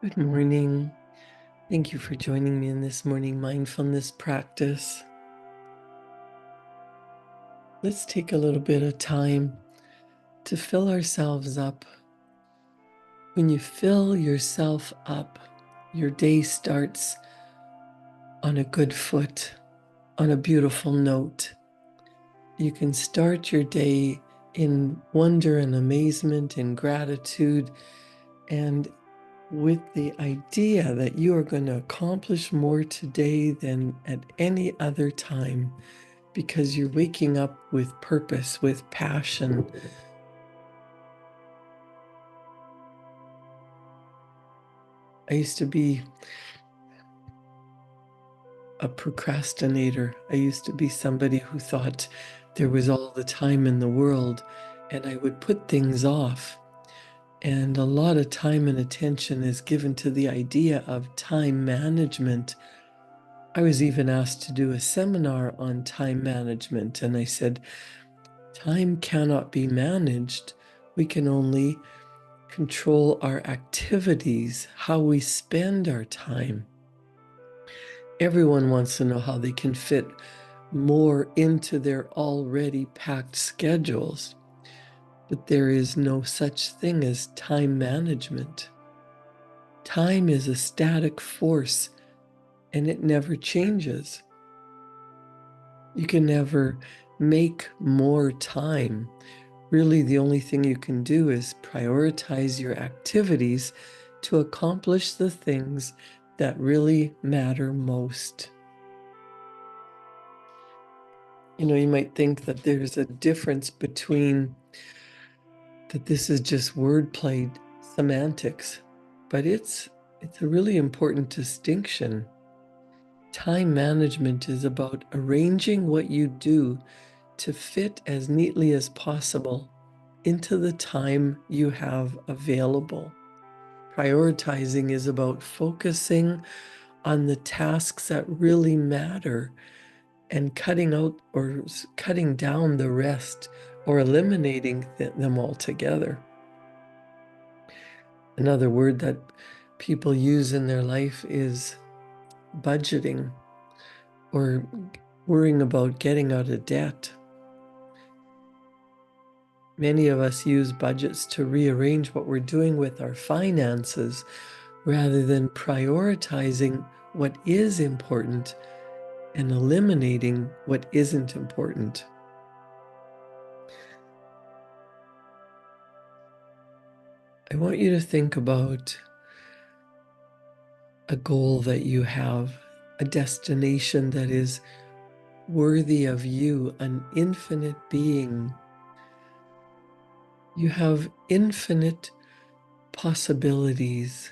Good morning. Thank you for joining me in this morning mindfulness practice. Let's take a little bit of time to fill ourselves up. When you fill yourself up, your day starts on a good foot, on a beautiful note. You can start your day in wonder and amazement and gratitude, and with the idea that you are going to accomplish more today than at any other time, because you're waking up with purpose, with passion. I used to be a procrastinator. I used to be somebody who thought there was all the time in the world, and I would put things off. And a lot of time and attention is given to the idea of time management. I was even asked to do a seminar on time management, and I said, time cannot be managed. We can only control our activities, how we spend our time. Everyone wants to know how they can fit more into their already packed schedules, but there is no such thing as time management. Time is a static force and it never changes. You can never make more time. Really, the only thing you can do is prioritize your activities to accomplish the things that really matter most. You might think that there's a difference between that this is just wordplay semantics, but it's a really important distinction. Time management is about arranging what you do to fit as neatly as possible into the time you have available. Prioritizing is about focusing on the tasks that really matter and cutting out or cutting down the rest or eliminating them altogether. Another word that people use in their life is budgeting, or worrying about getting out of debt. Many of us use budgets to rearrange what we're doing with our finances rather than prioritizing what is important and eliminating what isn't important. I want you to think about a goal that you have, a destination that is worthy of you, an infinite being. You have infinite possibilities,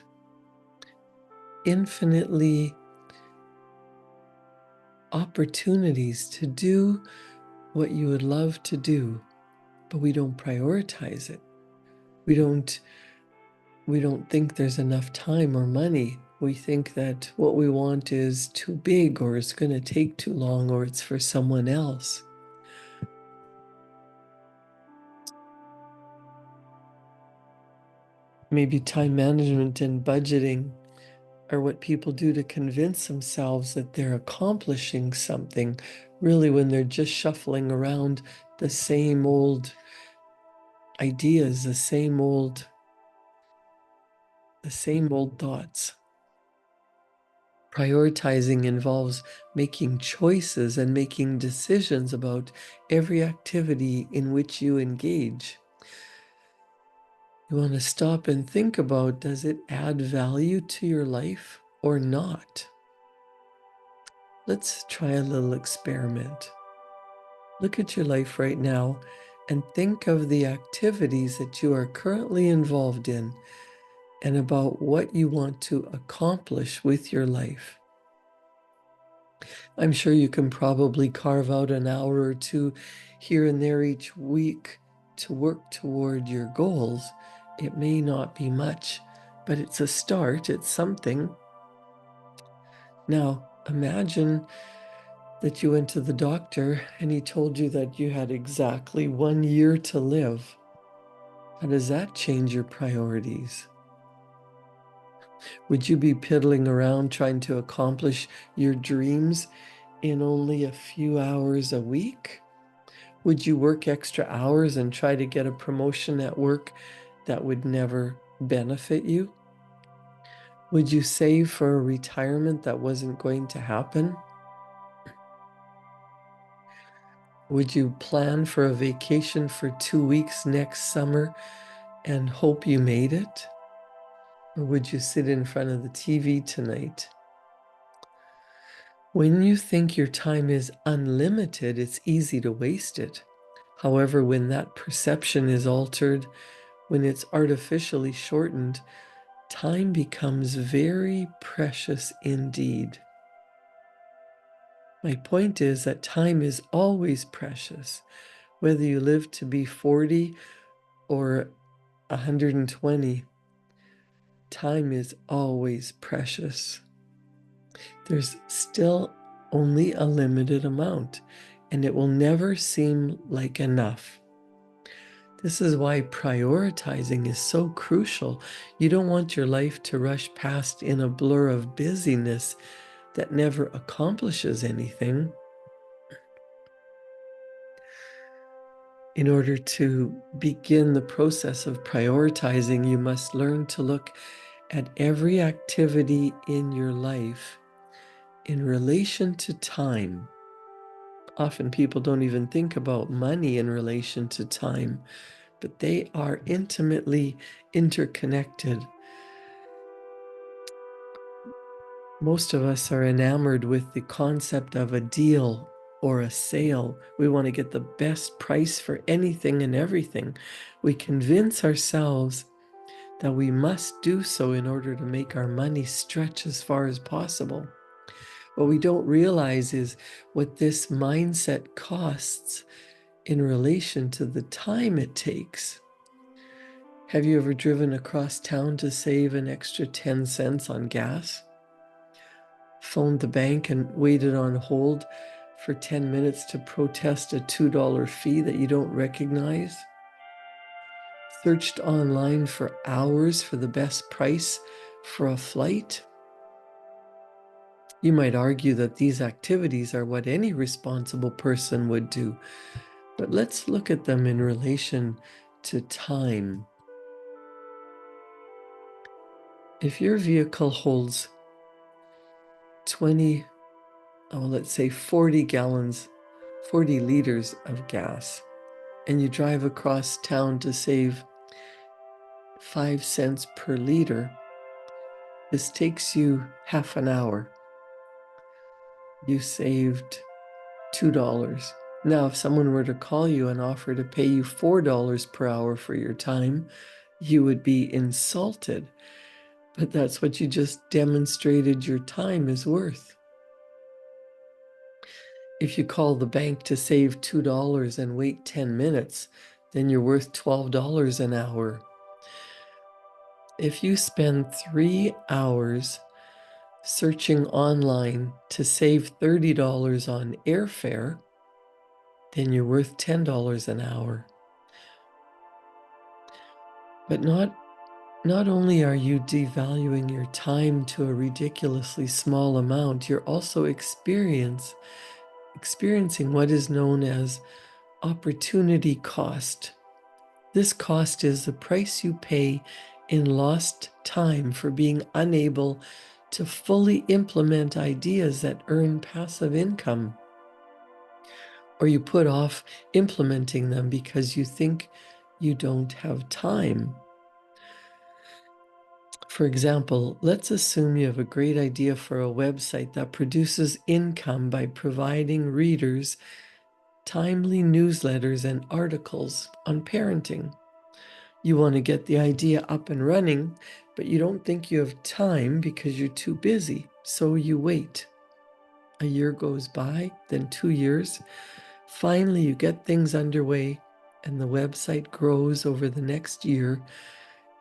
infinitely opportunities to do what you would love to do, but we don't prioritize it. We don't think there's enough time or money. We think that what we want is too big, or it's going to take too long, or it's for someone else. Maybe time management and budgeting are what people do to convince themselves that they're accomplishing something, really when they're just shuffling around the same old ideas, the same old thoughts. Prioritizing involves making choices and making decisions about every activity in which you engage. You want to stop and think about, does it add value to your life or not? Let's try a little experiment. Look at your life right now and think of the activities that you are currently involved in and about what you want to accomplish with your life. I'm sure you can probably carve out an hour or two here and there each week to work toward your goals. It may not be much, but it's a start, it's something. Now, imagine that you went to the doctor and he told you that you had exactly 1 year to live. How does that change your priorities? Would you be piddling around trying to accomplish your dreams in only a few hours a week? Would you work extra hours and try to get a promotion at work that would never benefit you? Would you save for a retirement that wasn't going to happen? Would you plan for a vacation for 2 weeks next summer and hope you made it? Or would you sit in front of the TV tonight? When you think your time is unlimited, it's easy to waste it. However, when that perception is altered, when it's artificially shortened, time becomes very precious indeed. My point is that time is always precious, whether you live to be 40 or 120. Time is always precious. There's still only a limited amount, and it will never seem like enough. This is why prioritizing is so crucial. You don't want your life to rush past in a blur of busyness that never accomplishes anything. In order to begin the process of prioritizing, you must learn to look at every activity in your life in relation to time. Often people don't even think about money in relation to time, but they are intimately interconnected. Most of us are enamored with the concept of a deal or a sale. We want to get the best price for anything and everything. We convince ourselves that we must do so in order to make our money stretch as far as possible. What we don't realize is what this mindset costs in relation to the time it takes. Have you ever driven across town to save an extra 10 cents on gas? Phoned the bank and waited on hold for 10 minutes to protest a $2 fee that you don't recognize? Searched online for hours for the best price for a flight? You might argue that these activities are what any responsible person would do, but let's look at them in relation to time. If your vehicle holds 40 gallons, 40 liters of gas, and you drive across town to save 5 cents per liter, this takes you half an hour. You saved $2. Now, if someone were to call you and offer to pay you $4 per hour for your time, you would be insulted. But that's what you just demonstrated your time is worth. If you call the bank to save $2 and wait 10 minutes, then you're worth $12 an hour. If you spend 3 hours searching online to save $30 on airfare, then you're worth $10 an hour. But not only are you devaluing your time to a ridiculously small amount, you're also experiencing what is known as opportunity cost. This cost is the price you pay in lost time for being unable to fully implement ideas that earn passive income. Or you put off implementing them because you think you don't have time. For example, let's assume you have a great idea for a website that produces income by providing readers timely newsletters and articles on parenting. You want to get the idea up and running, but you don't think you have time because you're too busy, so you wait. A year goes by, then 2 years. Finally, you get things underway, and the website grows over the next year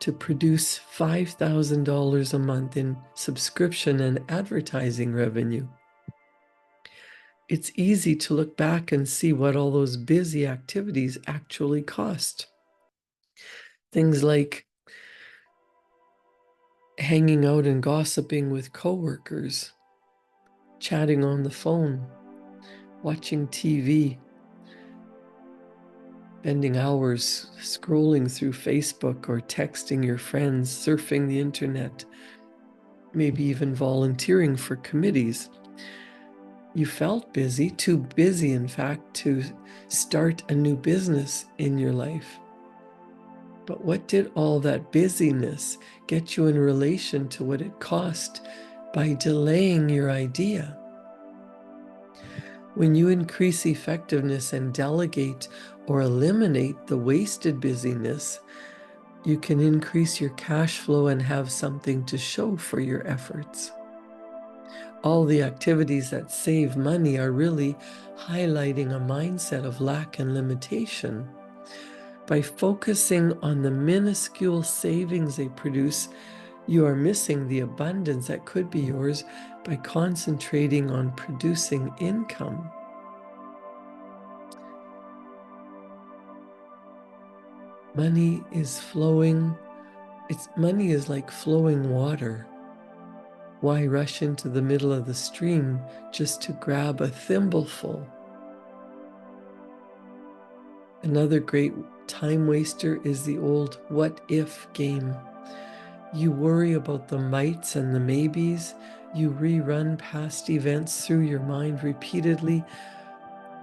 to produce $5,000 a month in subscription and advertising revenue. It's easy to look back and see what all those busy activities actually cost. Things like hanging out and gossiping with coworkers, chatting on the phone, watching TV, spending hours scrolling through Facebook or texting your friends, surfing the internet, maybe even volunteering for committees. You felt busy, too busy, in fact, to start a new business in your life. But what did all that busyness get you in relation to what it cost by delaying your idea? When you increase effectiveness and delegate or eliminate the wasted busyness, you can increase your cash flow and have something to show for your efforts. All the activities that save money are really highlighting a mindset of lack and limitation. By focusing on the minuscule savings they produce, you are missing the abundance that could be yours by concentrating on producing income. Money is flowing. Money is like flowing water. Why rush into the middle of the stream just to grab a thimbleful? Another great time waster is the old what if game. You worry about the mights and the maybes. You rerun past events through your mind repeatedly,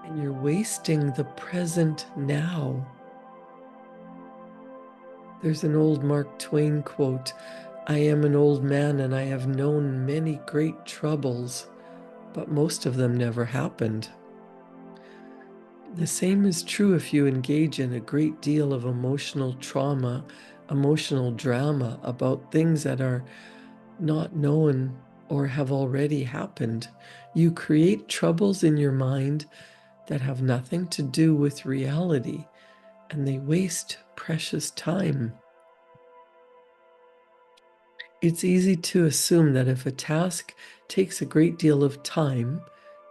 and you're wasting the present now. There's an old Mark Twain quote, "I am an old man and I have known many great troubles, but most of them never happened." The same is true if you engage in a great deal of emotional trauma, emotional drama about things that are not known or have already happened. You create troubles in your mind that have nothing to do with reality, and they waste precious time. It's easy to assume that if a task takes a great deal of time,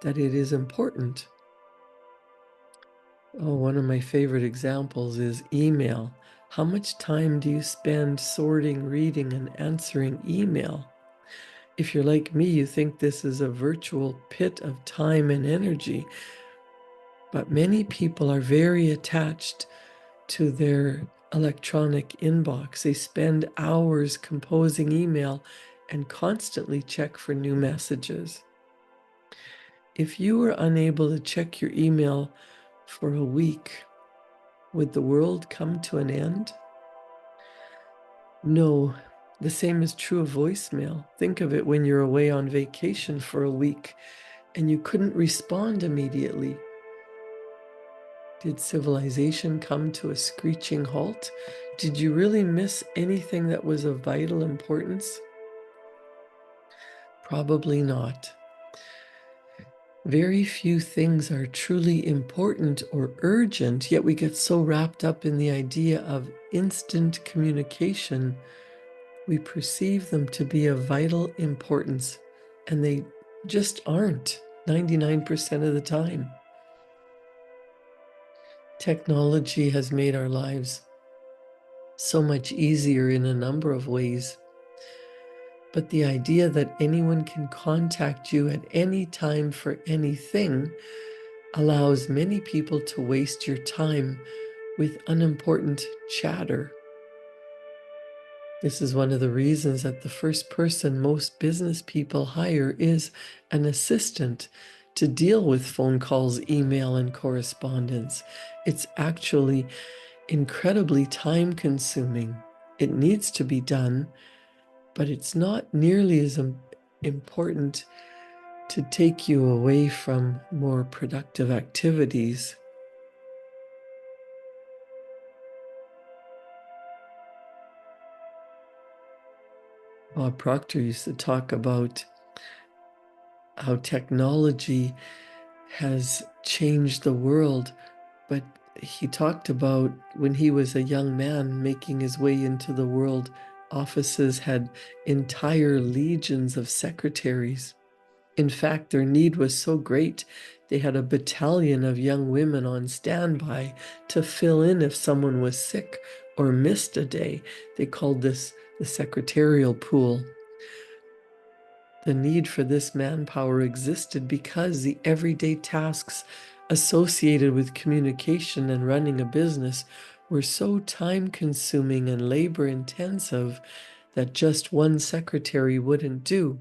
that it is important. Oh, one of my favorite examples is email. How much time do you spend sorting, reading, and answering email? If you're like me, you think this is a virtual pit of time and energy. But many people are very attached to their electronic inbox. They spend hours composing email and constantly check for new messages. If you were unable to check your email for a week, would the world come to an end? No. The same is true of voicemail. Think of it when you're away on vacation for a week and you couldn't respond immediately. Did civilization come to a screeching halt? Did you really miss anything that was of vital importance? Probably not. Very few things are truly important or urgent, yet we get so wrapped up in the idea of instant communication, we perceive them to be of vital importance, and they just aren't 99% of the time. Technology has made our lives so much easier in a number of ways. But the idea that anyone can contact you at any time for anything allows many people to waste your time with unimportant chatter. This is one of the reasons that the first person most business people hire is an assistant to deal with phone calls, email, and correspondence. It's actually incredibly time-consuming. It needs to be done, but it's not nearly as important to take you away from more productive activities. Bob Proctor used to talk about how technology has changed the world, but he talked about when he was a young man making his way into the world, offices had entire legions of secretaries. In fact, their need was so great, they had a battalion of young women on standby to fill in if someone was sick or missed a day. They called this the secretarial pool. The need for this manpower existed because the everyday tasks associated with communication and running a business were so time-consuming and labor-intensive that just one secretary wouldn't do.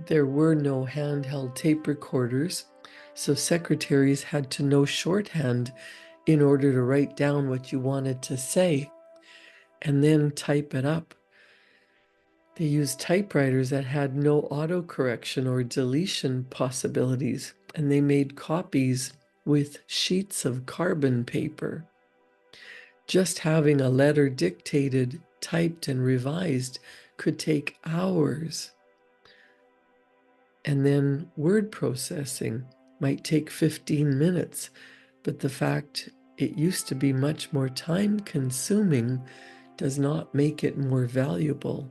There were no handheld tape recorders, so secretaries had to know shorthand in order to write down what you wanted to say and then type it up. They used typewriters that had no autocorrection or deletion possibilities, and they made copies with sheets of carbon paper. Just having a letter dictated, typed, and revised could take hours. And then word processing might take 15 minutes, but the fact it used to be much more time-consuming does not make it more valuable.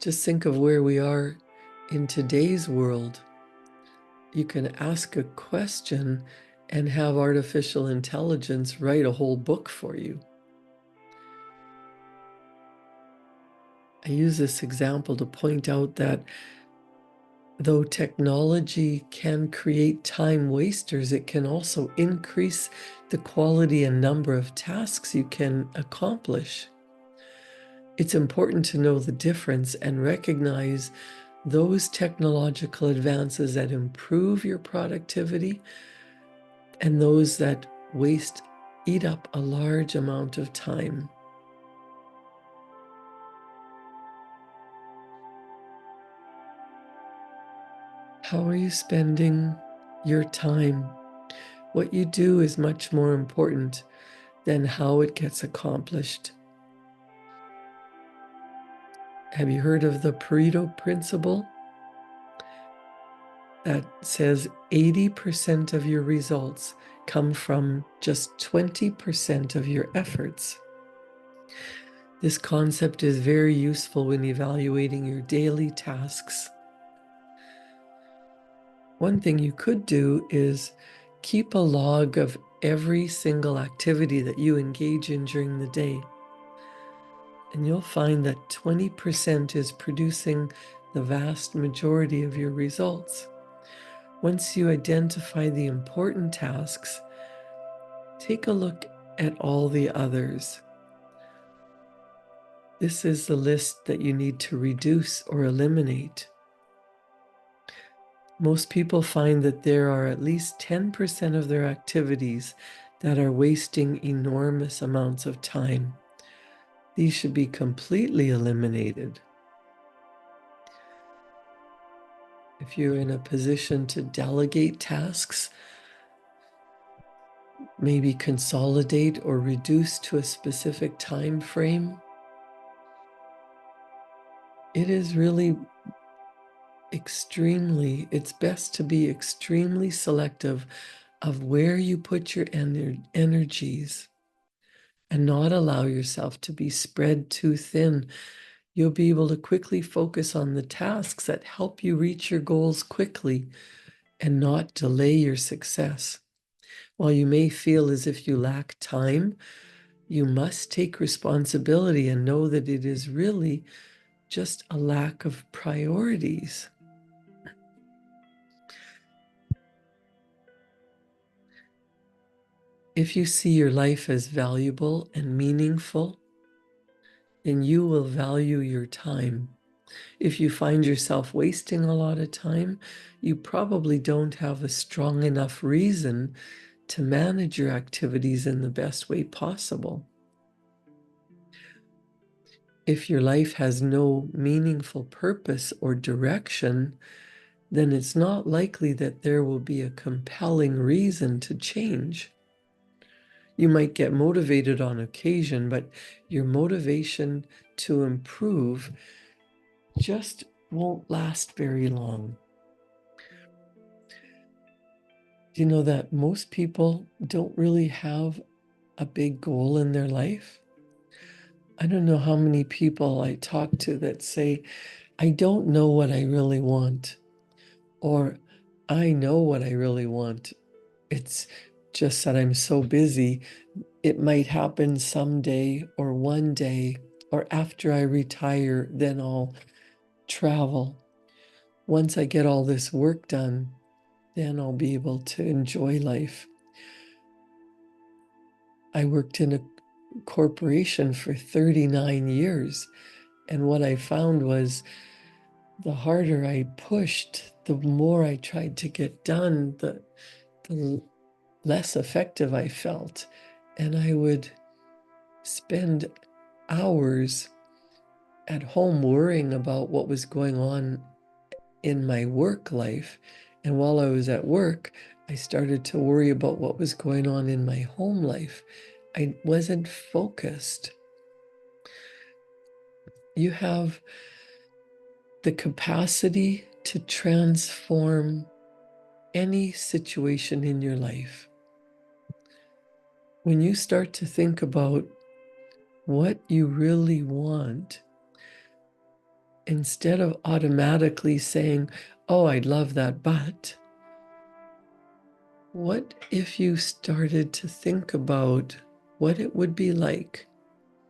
Just think of where we are in today's world. You can ask a question and have artificial intelligence write a whole book for you. I use this example to point out that though technology can create time wasters, it can also increase the quality and number of tasks you can accomplish. It's important to know the difference and recognize those technological advances that improve your productivity and those that eat up a large amount of time. How are you spending your time? What you do is much more important than how it gets accomplished. Have you heard of the Pareto principle? That says 80% of your results come from just 20% of your efforts. This concept is very useful when evaluating your daily tasks. One thing you could do is keep a log of every single activity that you engage in during the day. And you'll find that 20% is producing the vast majority of your results. Once you identify the important tasks, take a look at all the others. This is the list that you need to reduce or eliminate. Most people find that there are at least 10% of their activities that are wasting enormous amounts of time. These should be completely eliminated. If you're in a position to delegate tasks, maybe consolidate or reduce to a specific time frame, it is really it's best to be extremely selective of where you put your energies and not allow yourself to be spread too thin. You'll be able to quickly focus on the tasks that help you reach your goals quickly and not delay your success. While you may feel as if you lack time, you must take responsibility and know that it is really just a lack of priorities. If you see your life as valuable and meaningful, then you will value your time. If you find yourself wasting a lot of time, you probably don't have a strong enough reason to manage your activities in the best way possible. If your life has no meaningful purpose or direction, then it's not likely that there will be a compelling reason to change. You might get motivated on occasion, but your motivation to improve just won't last very long. Do you know that most people don't really have a big goal in their life? I don't know how many people I talk to that say, I don't know what I really want, or I know what I really want. It's just that I'm so busy. It might happen someday or one day, or after I retire, then I'll travel. Once I get all this work done, then I'll be able to enjoy life. I worked in a corporation for 39 years, and what I found was the harder I pushed, the more I tried to get done, the less effective I felt. And I would spend hours at home worrying about what was going on in my work life. And while I was at work, I started to worry about what was going on in my home life. I wasn't focused. You have the capacity to transform any situation in your life. When you start to think about what you really want, instead of automatically saying, oh, I'd love that, but what if you started to think about what it would be like?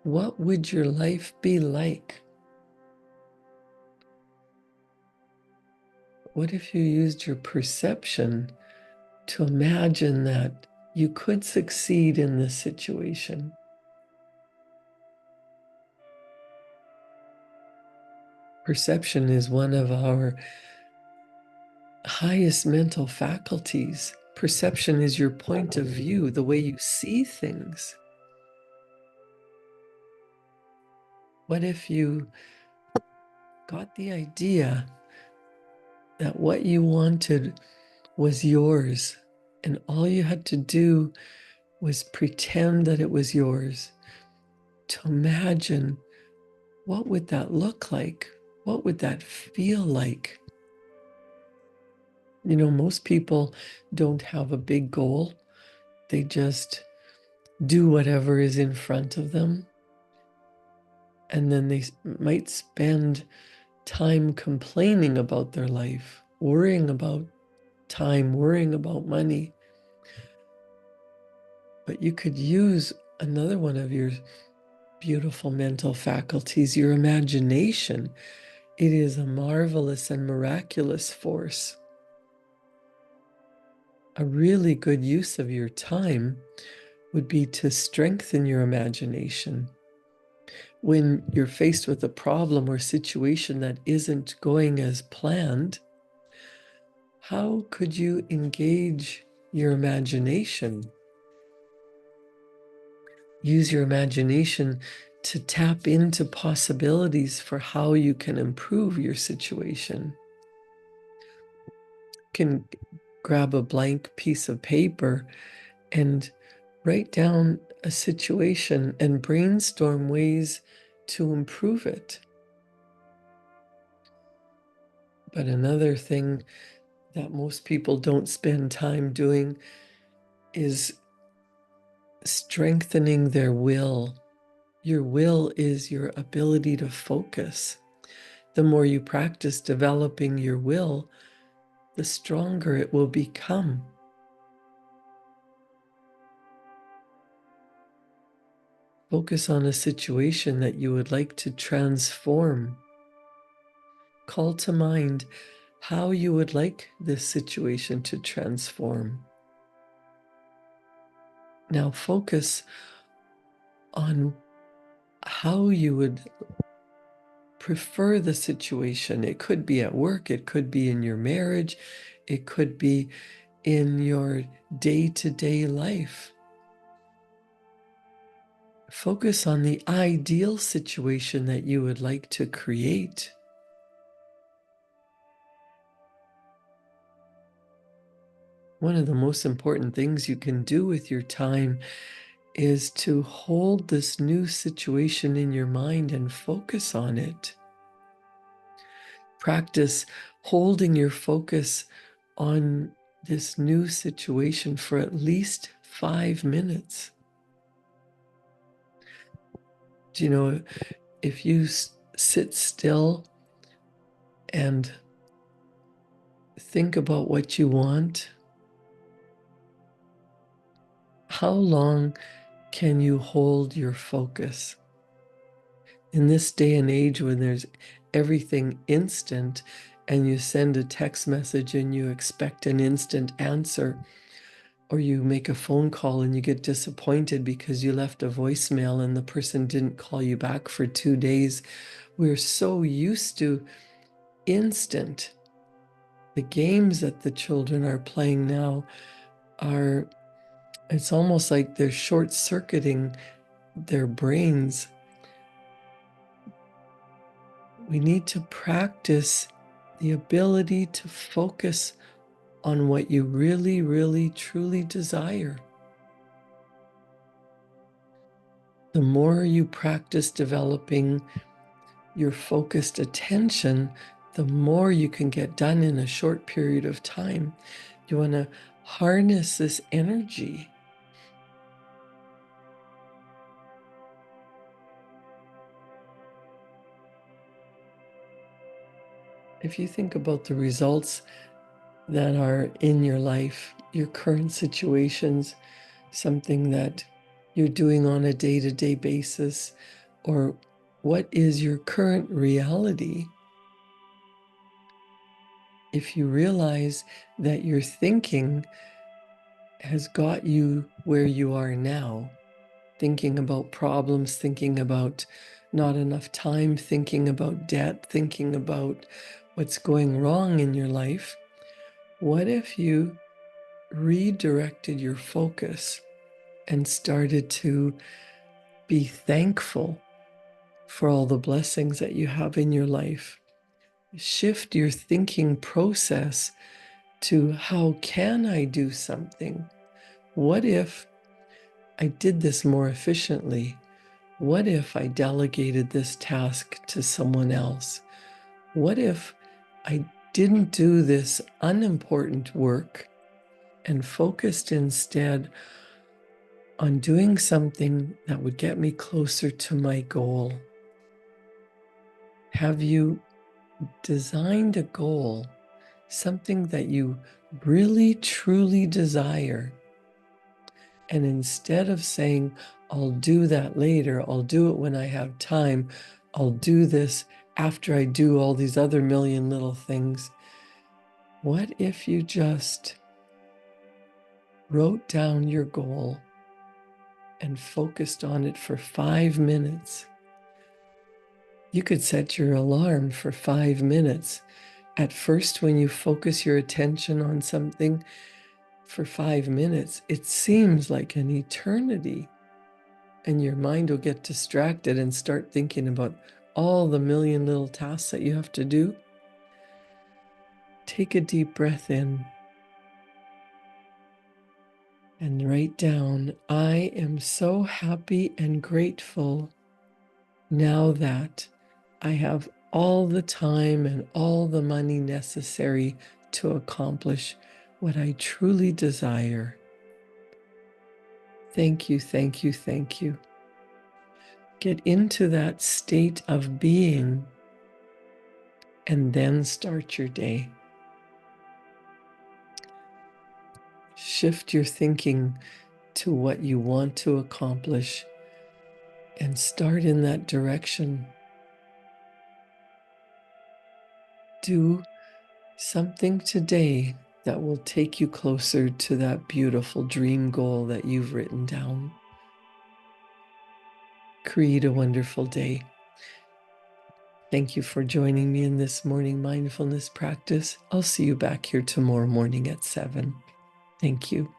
What would your life be like? What if you used your perception to imagine that you could succeed in this situation? Perception is one of our highest mental faculties. Perception is your point of view, the way you see things. What if you got the idea that what you wanted was yours, and all you had to do was pretend that it was yours, to imagine what would that look like? What would that feel like? You know, most people don't have a big goal. They just do whatever is in front of them. And then they might spend time complaining about their life, worrying about time, worrying about money. But you could use another one of your beautiful mental faculties, your imagination. It is a marvelous and miraculous force. A really good use of your time would be to strengthen your imagination. When you're faced with a problem or situation that isn't going as planned, how could you engage your imagination? Use your imagination to tap into possibilities for how you can improve your situation. You can grab a blank piece of paper and write down a situation and brainstorm ways to improve it. But another thing that most people don't spend time doing is strengthening their will. Your will is your ability to focus. The more you practice developing your will, the stronger it will become. Focus on a situation that you would like to transform. Call to mind how you would like this situation to transform. Now focus on how you would prefer the situation. It could be at work, it could be in your marriage, it could be in your day-to-day life. Focus on the ideal situation that you would like to create. One of the most important things you can do with your time is to hold this new situation in your mind and focus on it. Practice holding your focus on this new situation for at least 5 minutes. Do you know, if you sit still and think about what you want, How long can you hold your focus? In this day and age when there's everything instant and you send a text message and you expect an instant answer, or you make a phone call and you get disappointed because you left a voicemail and the person didn't call you back for 2 days. We're so used to instant. The games that the children are playing now are, it's almost like they're short-circuiting their brains. We need to practice the ability to focus on what you really, really, truly desire. The more you practice developing your focused attention, the more you can get done in a short period of time. You want to harness this energy. If you think about the results that are in your life, your current situations, something that you're doing on a day-to-day basis, or what is your current reality? If you realize that your thinking has got you where you are now, thinking about problems, thinking about not enough time, thinking about debt, thinking about what's going wrong in your life, what if you redirected your focus and started to be thankful for all the blessings that you have in your life? Shift your thinking process to how can I do something? What if I did this more efficiently? What if I delegated this task to someone else? What if I didn't do this unimportant work and focused instead on doing something that would get me closer to my goal? Have you designed a goal, something that you really truly desire? And instead of saying, I'll do that later, I'll do it when I have time, I'll do this after I do all these other million little things, what if you just wrote down your goal and focused on it for 5 minutes? You could set your alarm for 5 minutes. At first, when you focus your attention on something for 5 minutes, it seems like an eternity. And your mind will get distracted and start thinking about all the million little tasks that you have to do. Take a deep breath in and write down, I am so happy and grateful now that I have all the time and all the money necessary to accomplish what I truly desire. Thank you, thank you, thank you. Get into that state of being and then start your day. Shift your thinking to what you want to accomplish and start in that direction. Do something today that will take you closer to that beautiful dream goal that you've written down. Create a wonderful day. Thank you for joining me in this morning mindfulness practice. I'll see you back here tomorrow morning at 7. Thank you.